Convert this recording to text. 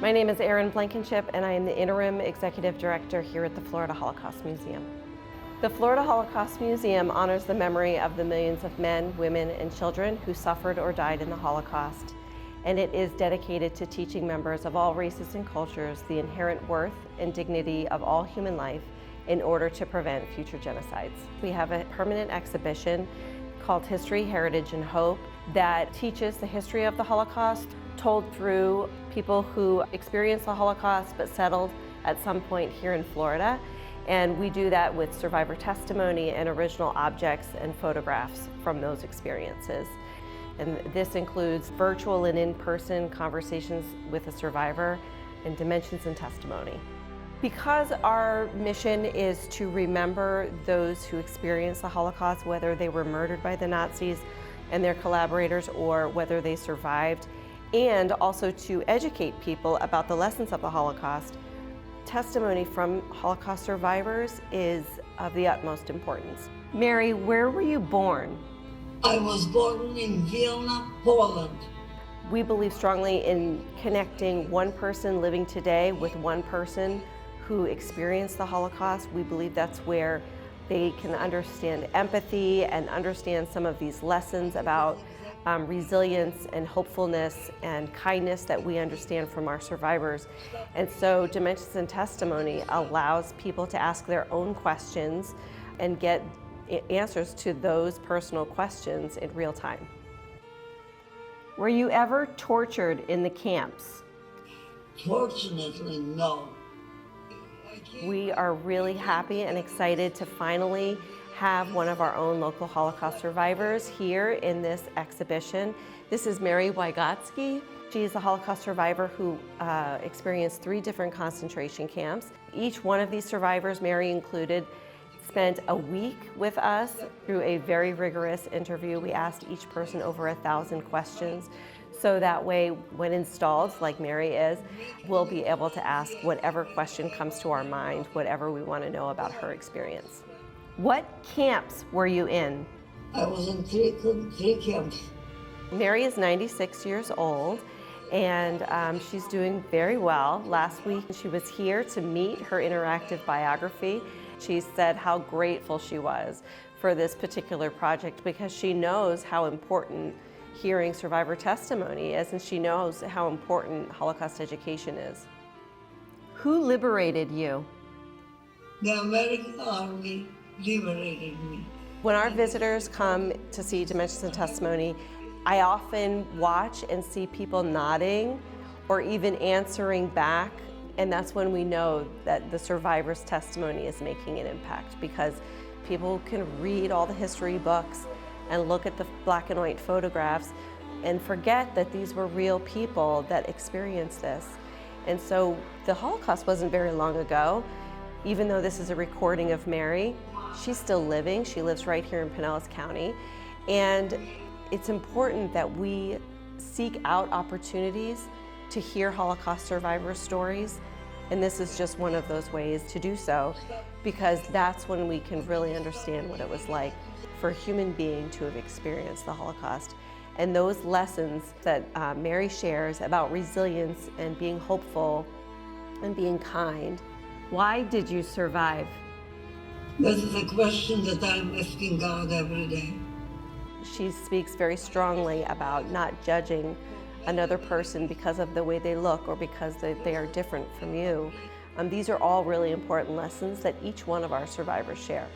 My name is Erin Blankenship, and I am the Interim Executive Director here at the Florida Holocaust Museum. The Florida Holocaust Museum honors the memory of the millions of men, women, and children who suffered or died in the Holocaust, and it is dedicated to teaching members of all races and cultures the inherent worth and dignity of all human life in order to prevent future genocides. We have a permanent exhibition called History, Heritage, and Hope that teaches the history of the Holocaust, told through people who experienced the Holocaust but settled at some point here in Florida. And we do that with survivor testimony and original objects and photographs from those experiences. And this includes virtual and in-person conversations with a survivor and dimensions and testimony. Because our mission is to remember those who experienced the Holocaust, whether they were murdered by the Nazis and their collaborators or whether they survived, and also to educate people about the lessons of the Holocaust, testimony from Holocaust survivors is of the utmost importance. Mary, where were you born? I was born in Vienna, Poland. We believe strongly in connecting one person living today with one person who experienced the Holocaust. We believe that's where they can understand empathy and understand some of these lessons about resilience and hopefulness and kindness that we understand from our survivors. And so Dimensions and Testimony allows people to ask their own questions and get answers to those personal questions in real time. Were you ever tortured in the camps? Fortunately, no. We are really happy and excited to finally have one of our own local Holocaust survivors here in this exhibition. This is Mary Wygotsky. She is a Holocaust survivor who experienced 3 different concentration camps. Each one of these survivors, Mary included, spent a week with us through a very rigorous interview. We asked each person over 1,000 questions. So that way, when installed, like Mary is, we'll be able to ask whatever question comes to our mind, whatever we want to know about her experience. What camps were you in? I was in three camps. Mary is 96 years old, and she's doing very well. Last week, she was here to meet her interactive biography. She said how grateful she was for this particular project because she knows how important hearing survivor testimony is, and she knows how important Holocaust education is. Who liberated you? The American Army liberated me. When our visitors come to see Dimensions and Testimony, I often watch and see people nodding or even answering back, and that's when we know that the survivor's testimony is making an impact, because people can read all the history books and look at the black and white photographs and forget that these were real people that experienced this. And so the Holocaust wasn't very long ago. Even though this is a recording of Mary, she's still living. She lives right here in Pinellas County. And it's important that we seek out opportunities to hear Holocaust survivor stories. And this is just one of those ways to do so, because that's when we can really understand what it was like for a human being to have experienced the Holocaust. And those lessons that Mary shares about resilience and being hopeful and being kind. Why did you survive? That is a question that I'm asking God every day. She speaks very strongly about not judging another person because of the way they look or because they are different from you. These are all really important lessons that each one of our survivors share.